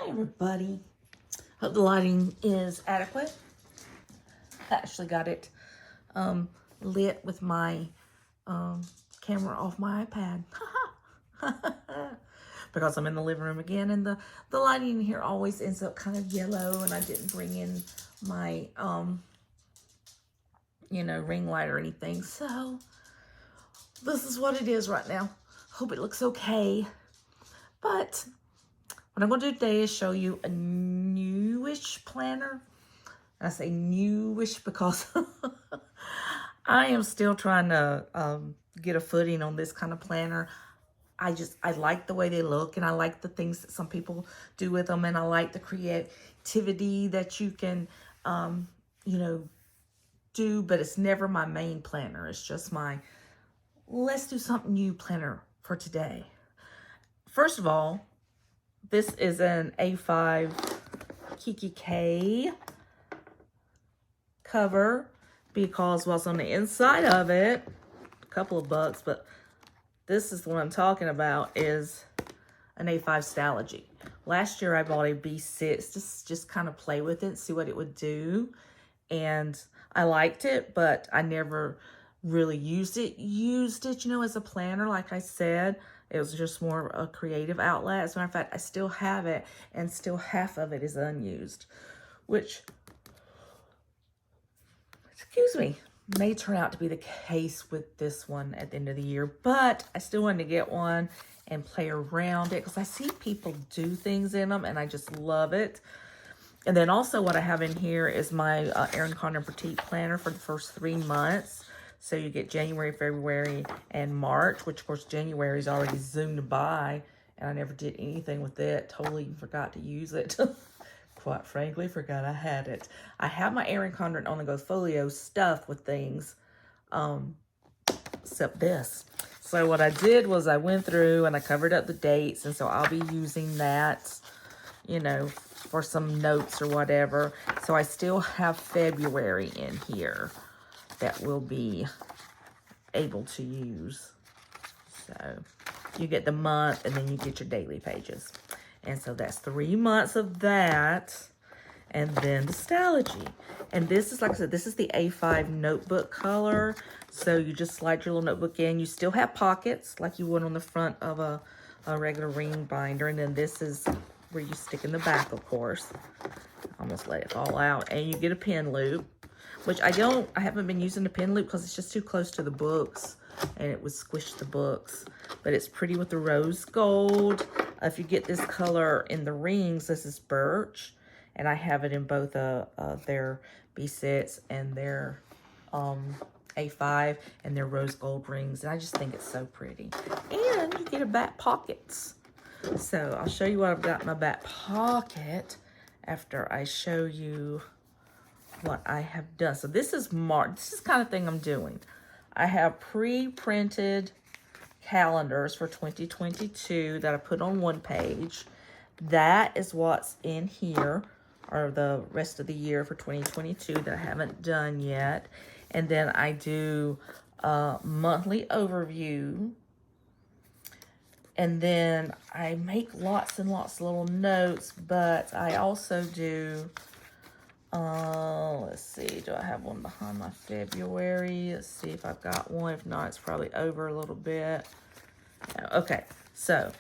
Hi everybody. Hope the lighting is adequate. I actually got it lit with my camera off my iPad. Because I'm in the living room again, and the lighting in here always ends up kind of yellow, and I didn't bring in my ring light or anything. So this is what it is right now. Hope it looks okay. But what I'm going to do today is show you a newish planner. I say newish because I am still trying to get a footing on this kind of planner. I like the way they look, and I like the things that some people do with them, and I like the creativity that you can, do, but it's never my main planner. It's just my, let's do something new planner for today. First of all, this is an A5 Kiki K cover, because what's on the inside of it, a couple of bucks, but this is what I'm talking about, is an A5 Stalogy. Last year I bought a B6 just kind of play with it, see what it would do, and I liked it, but I never really used it, as a planner. Like I said, it was just more a creative outlet. As a matter of fact, I still have it, and still half of it is unused, which, excuse me, may turn out to be the case with this one at the end of the year. But I still wanted to get one and play around it, because I see people do things in them, and I just love it. And then also what I have in here is my Erin Condren Petite Planner for the first 3 months. So you get January, February, and March, which of course January is already zoomed by, and I never did anything with it. Totally forgot to use it. Quite frankly, forgot I had it. I have my Erin Condren On The Go folio stuffed with things, except this. So what I did was I went through and I covered up the dates, and so I'll be using that, for some notes or whatever. So I still have February in here that we'll be able to use. So you get the month, and then you get your daily pages. And so that's 3 months of that. And then the Stalogy. And this is, like I said, this is the A5 notebook color. So you just slide your little notebook in. You still have pockets like you would on the front of a regular ring binder. And then this is where you stick in the back, of course. Almost let it fall out. And you get a pen loop, which I haven't been using the pen loop because it's just too close to the books, and it would squish the books. But it's pretty with the rose gold. If you get this color in the rings, this is birch, and I have it in both their B6 and their A5 and their rose gold rings, and I just think it's so pretty. And you get a back pockets. So I'll show you what I've got in my back pocket after I show you what I have done. So this is March. This is the kind of thing I'm doing. I have pre-printed calendars for 2022 that I put on one page. That is what's in here, or the rest of the year for 2022 that I haven't done yet. And then I do a monthly overview. And then I make lots and lots of little notes, but I also do, let's see, do I have one behind my February? Let's see if I've got one. If not, it's probably over a little bit. Okay, so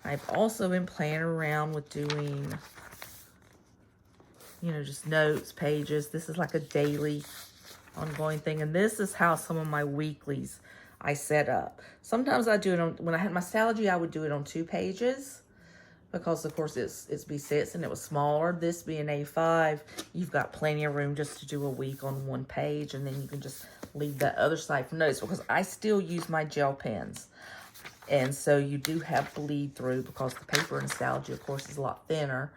I've also been playing around with doing, just notes, pages. This is like a daily ongoing thing. And this is how some of my weeklies I set up. Sometimes I do it on, when I had my Stalogy, I would do it on 2 pages. Because, of course, it's B6 and it was smaller. This being A5, you've got plenty of room just to do a week on 1 page. And then you can just leave that other side for notes. Because I still use my gel pens. And so you do have bleed through, because the paper in Stalogy, of course, is a lot thinner.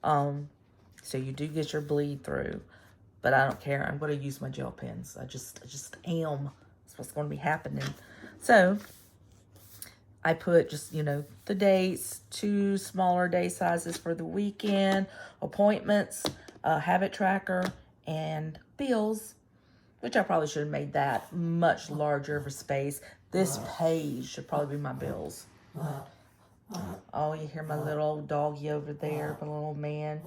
So you do get your bleed through. But I don't care. I'm going to use my gel pens. I just am. That's what's going to be happening. So I put just, the dates, 2 smaller day sizes for the weekend, appointments, habit tracker, and bills, which I probably should have made that much larger of a space. This page should probably be my bills. Oh, you hear my little doggy over there, my little man.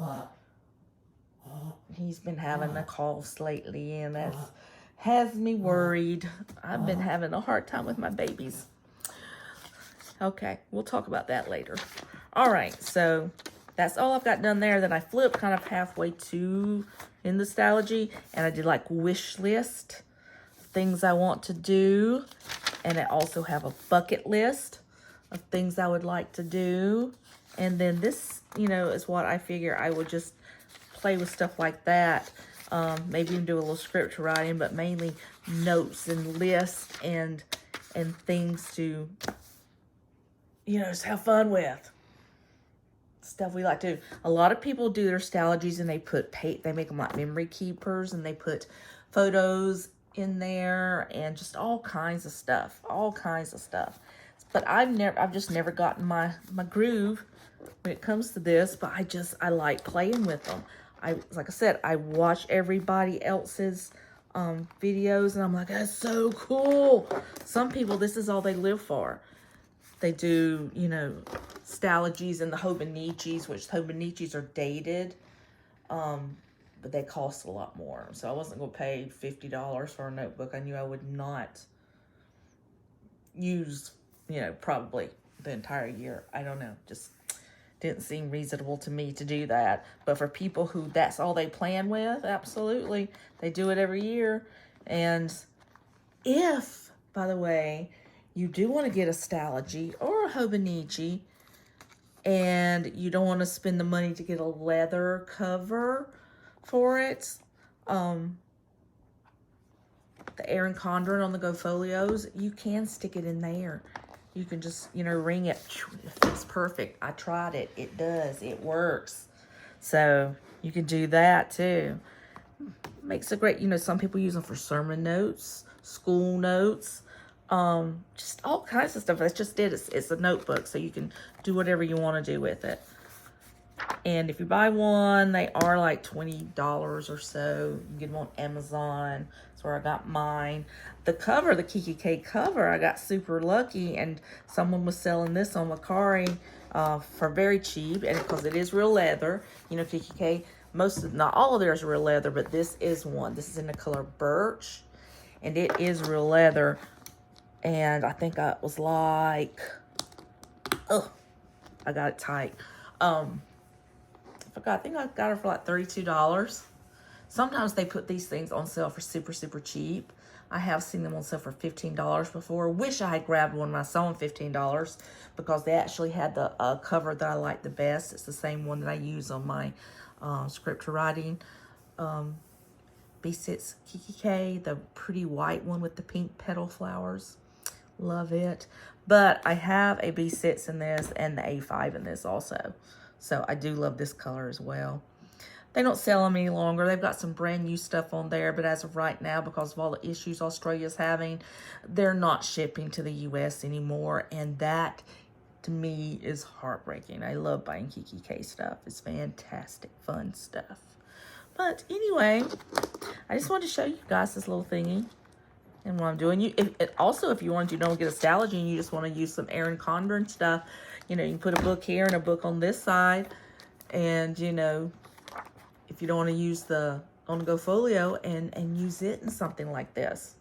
He's been having the coughs lately, and that has me worried. I've been having a hard time with my babies. Okay, we'll talk about that later. All right, so that's all I've got done there. Then I flipped kind of halfway to in the Stalogy, and I did like wish list, things I want to do. And I also have a bucket list of things I would like to do. And then this, you know, is what I figure I would just play with stuff like that. Maybe even do a little script writing, but mainly notes and lists and things to, you know, just have fun with. Stuff we like to do. A lot of people do their Stalogies and they make them like memory keepers, and they put photos in there and just all kinds of stuff. But I've just never gotten my groove when it comes to this, but I like playing with them. Like I said, I watch everybody else's videos, and I'm like, that's so cool. Some people, this is all they live for. They do, you know, Stalogies and the Hobonichis, which Hobonichis are dated, but they cost a lot more. So I wasn't going to pay $50 for a notebook I knew I would not use, you know, probably the entire year. I don't know, just didn't seem reasonable to me to do that. But for people who that's all they plan with, absolutely, they do it every year. And if, by the way, you do want to get a Stalogy or a Hobonichi, and you don't want to spend the money to get a leather cover for it, the Erin Condren on the Go Folios, you can stick it in there. You can just, you know, ring it. It's perfect. I tried it. It does. It works. So you can do that too. Makes a great, you know, some people use them for sermon notes, school notes, just all kinds of stuff. That's just it. It's a notebook, so you can do whatever you want to do with it. And if you buy one, they are like $20 or so. You can get them on Amazon. That's where I got mine. The cover, the Kiki K cover, I got super lucky, and someone was selling this on Mercari for very cheap, and because it is real leather. You know, Kiki K, not all of theirs are real leather, but this is one. This is in the color birch, and it is real leather. And I think I was like, oh, I got it tight. I think I got her for like $32. Sometimes they put these things on sale for super, super cheap. I have seen them on sale for $15 before. Wish I had grabbed one when I saw them $15, because they actually had the cover that I like the best. It's the same one that I use on my script writing. B6 Kiki K, the pretty white one with the pink petal flowers. Love it. But I have a B6 in this and the A5 in this also. So I do love this color as well. They don't sell them any longer. They've got some brand new stuff on there, but as of right now, because of all the issues Australia's having, they're not shipping to the US anymore, and that to me is heartbreaking. I love buying Kiki K stuff. It's fantastic, fun stuff. But anyway, I just wanted to show you guys this little thingy and what I'm doing. Also, if you want to don't get a Stalogy and you just want to use some Erin Condren stuff, you know, you can put a book here and a book on this side, and you know, if you don't want to use the on the Go Folio and use it in something like this.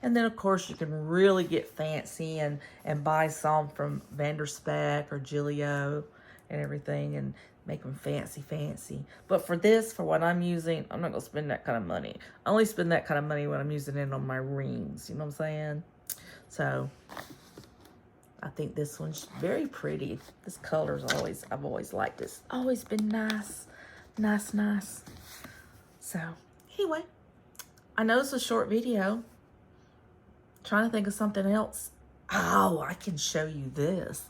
And then of course you can really get fancy and buy some from Vanderspeck or Gillio and everything and make them fancy. But for this, for what I'm using, I'm not gonna spend that kind of money. I only spend that kind of money when I'm using it on my rings, you know what I'm saying? So I think this one's very pretty. This color's I've always liked this. Always been nice. Nice. So anyway, I know it's a short video. Trying to think of something else. Oh, I can show you this.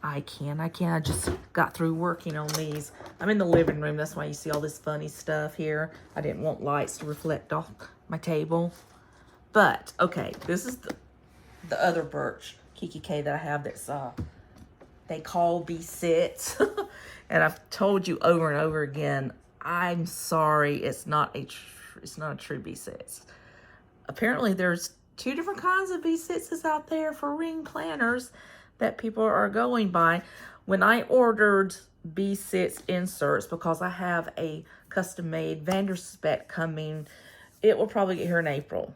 I can. I just got through working on these. I'm in the living room. That's why you see all this funny stuff here. I didn't want lights to reflect off my table. But, okay, this is the other birch Kiki K that I have that's, they call B6. And I've told you over and over again, I'm sorry, it's not a true B6. Apparently, there's 2 different kinds of B6s out there for ring planners that people are going by. When I ordered B6 inserts, because I have a custom-made Vanderspec coming, it will probably get here in April.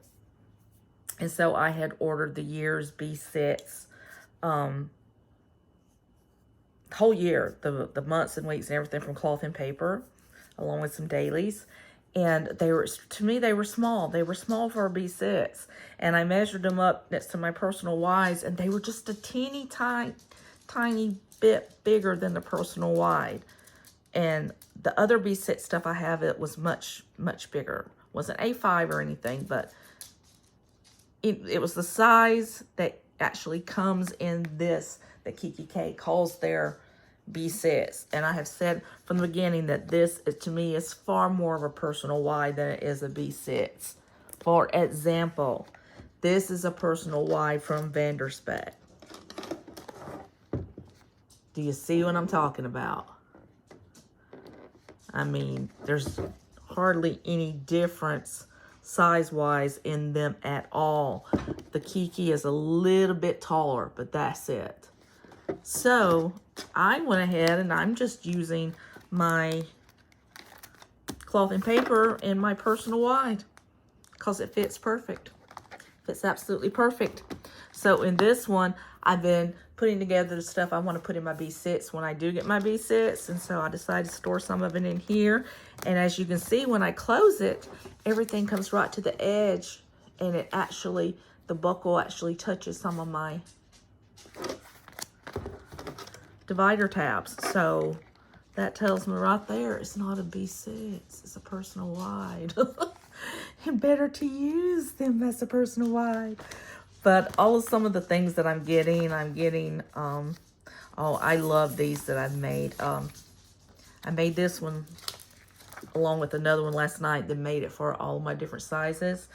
And so I had ordered the year's B6, whole year, the months and weeks and everything from Cloth and Paper, along with some dailies. And they were, to me, they were small. They were small for a B6. And I measured them up next to my personal wise, and they were just a teeny tiny bit bigger than the personal wide. And the other B6 stuff I have, it was much bigger. It wasn't A5 or anything, but it was the size that actually comes in this that Kiki K calls their B6. And I have said from the beginning that this, to me, is far more of a personal wide than it is a B6. For example, this is a personal wide from Vanderspec. Do you see what I'm talking about? I mean, there's hardly any difference size-wise in them at all. The Kiki is a little bit taller, but that's it. So I went ahead and I'm just using my Cloth and Paper in my personal wide because it fits perfect. Fits absolutely perfect. So in this one, I've been putting together the stuff I want to put in my B6 when I do get my B6. And so I decided to store some of it in here. And as you can see, when I close it, everything comes right to the edge. And it actually, the buckle actually touches some of my divider tabs. So that tells me right there, it's not a B6, it's a personal wide. And better to use them as a personal wide. But some of the things that I'm getting, oh, I love these that I've made. I made this one along with another one last night that made it for all my different sizes.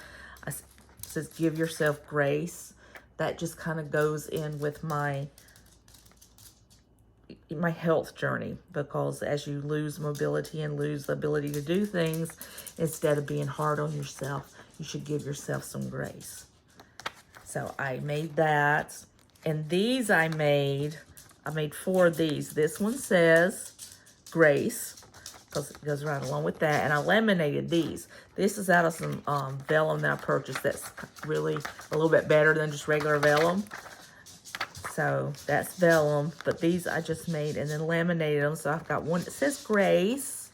It says, give yourself grace. That just kind of goes in with my health journey, because as you lose mobility and lose the ability to do things, instead of being hard on yourself, you should give yourself some grace. So I made that. And these I made 4 of these. This one says grace, because it goes right along with that. And I laminated these. This is out of some vellum that I purchased that's really a little bit better than just regular vellum. So that's vellum, but these I just made and then laminated them. So I've got one that says grace,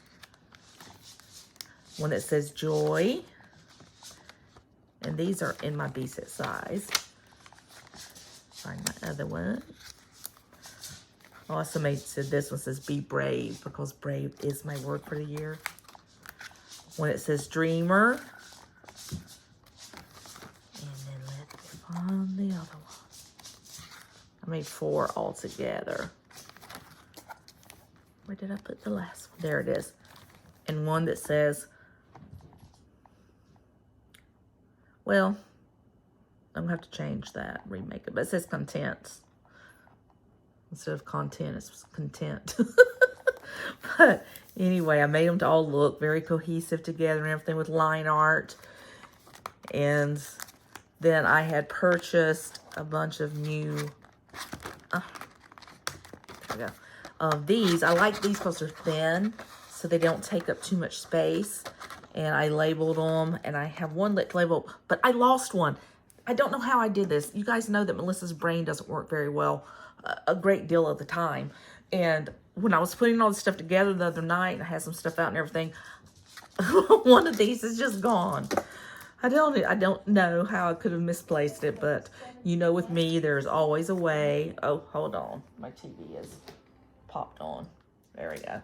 one that says joy, and these are in my B6 size. Find my other one. Also said this one says be brave, because brave is my word for the year. One that says dreamer, and then let's find the other one. I made 4 altogether. Where did I put the last one? There it is. And one that says, well, I'm gonna have to change that, remake it, but it says content. Instead of content, it's content. But anyway, I made them to all look very cohesive together and everything with line art. And then I had purchased a bunch of new there we go. These, I like these because they're thin, so they don't take up too much space. And I labeled them, and I have one label, but I lost one. I don't know how I did this. You guys know that Melissa's brain doesn't work very well a great deal of the time. And when I was putting all this stuff together the other night, and I had some stuff out and everything, one of these is just gone. I don't know how I could have misplaced it, but you know, with me, there's always a way. Oh, hold on. My TV is popped on. There we go.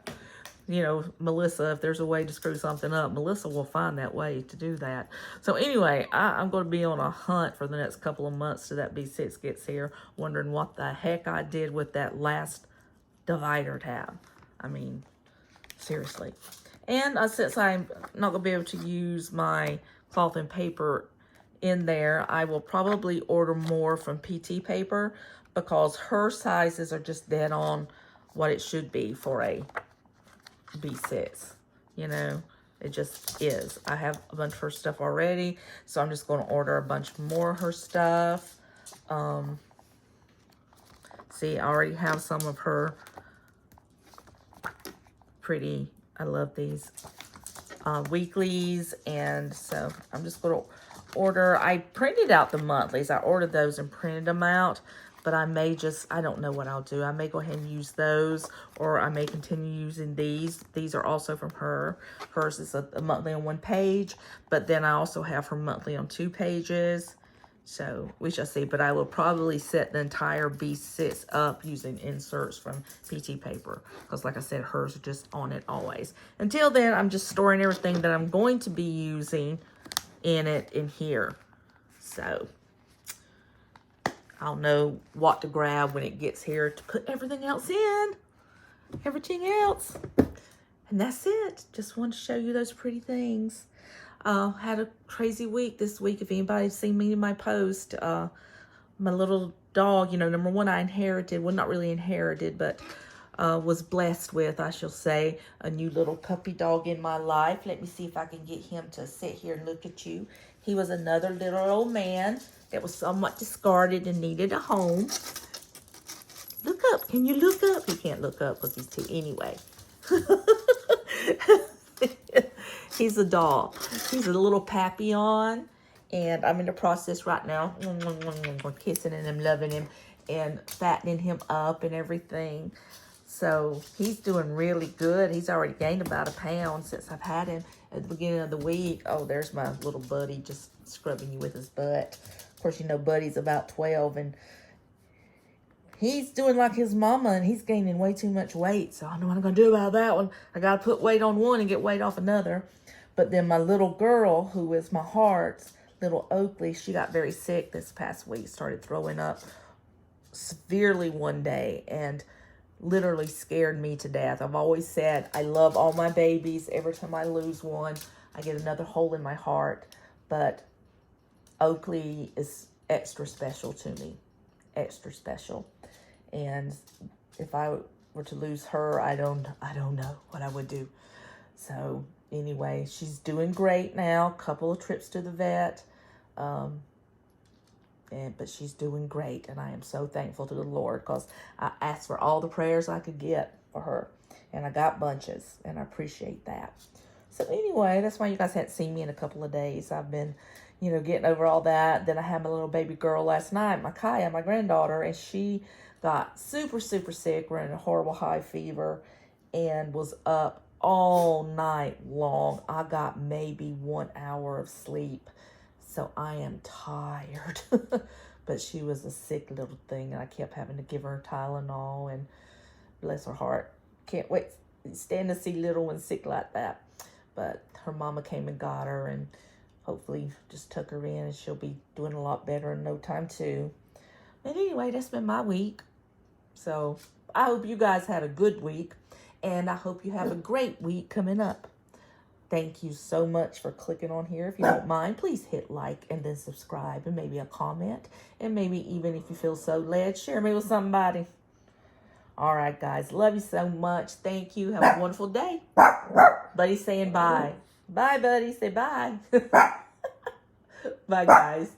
You know, Melissa, if there's a way to screw something up, Melissa will find that way to do that. So anyway, I'm going to be on a hunt for the next couple of months till that B6 gets here, wondering what the heck I did with that last divider tab. I mean, seriously. And since I'm not going to be able to use my Cloth and Paper in there, I will probably order more from PT Paper, because her sizes are just dead on what it should be for a B6. You know, it just is. I have a bunch of her stuff already, so I'm just going to order a bunch more of her stuff. See, I already have some of her pretty, I love these weeklies. And so I'm just going to order. I printed out the monthlies. I ordered those and printed them out. But I may just, I don't know what I'll do. I may go ahead and use those, or I may continue using these. These are also from her. Hers is a monthly on 1 page, but then I also have her monthly on 2 pages. So we shall see, but I will probably set the entire B6 up using inserts from PT paper, because like I said, hers are just on it always. Until then, I'm just storing everything that I'm going to be using in here. So I'll know what to grab when it gets here to put everything else in. Everything else. And that's it. Just wanted to show you those pretty things. Had a crazy week this week. If anybody's seen me in my post, my little dog, you know, number one, I inherited, well, not really inherited, but was blessed with, I shall say, a new little puppy dog in my life. Let me see if I can get him to sit here and look at you. He was another little old man that was somewhat discarded and needed a home. Look up. Can you look up? He can't look up because he's too, anyway. He's a doll. He's a little papillon. And I'm in the process right now. Kissing him, loving him, and fattening him up and everything. So he's doing really good. He's already gained about 1 pound since I've had him at the beginning of the week. Oh, there's my little buddy just scrubbing you with his butt. Of course, you know, Buddy's about 12, and he's doing like his mama, and he's gaining way too much weight. So I don't know what I'm going to do about that one. I got to put weight on one and get weight off another. But then my little girl, who is my heart's little Oakley, she got very sick this past week, started throwing up severely one day, and literally scared me to death. I've always said I love all my babies. Every time I lose one, I get another hole in my heart. But Oakley is extra special to me. Extra special. And if I were to lose her, I don't know what I would do. So anyway, she's doing great now. Couple of trips to the vet. But she's doing great, and I am so thankful to the Lord, because I asked for all the prayers I could get for her, and I got bunches, and I appreciate that. So anyway, that's why you guys hadn't seen me in a couple of days. I've been, you know, getting over all that. Then I had my little baby girl last night, my Kaya, my granddaughter, and she got super, super sick, running a horrible high fever, and was up all night long. I got maybe 1 hour of sleep. So I am tired. But she was a sick little thing, and I kept having to give her Tylenol, and bless her heart. Can't wait stand to see little ones sick like that. But her mama came and got her, and hopefully just took her in, and she'll be doing a lot better in no time too. But anyway, that's been my week. So I hope you guys had a good week, and I hope you have a great week coming up. Thank you so much for clicking on here. If you don't mind, please hit like and then subscribe, and maybe a comment. And maybe even if you feel so led, share me with somebody. All right, guys. Love you so much. Thank you. Have a wonderful day. Buddy's saying bye. Bye, buddy. Say bye. Bye, guys.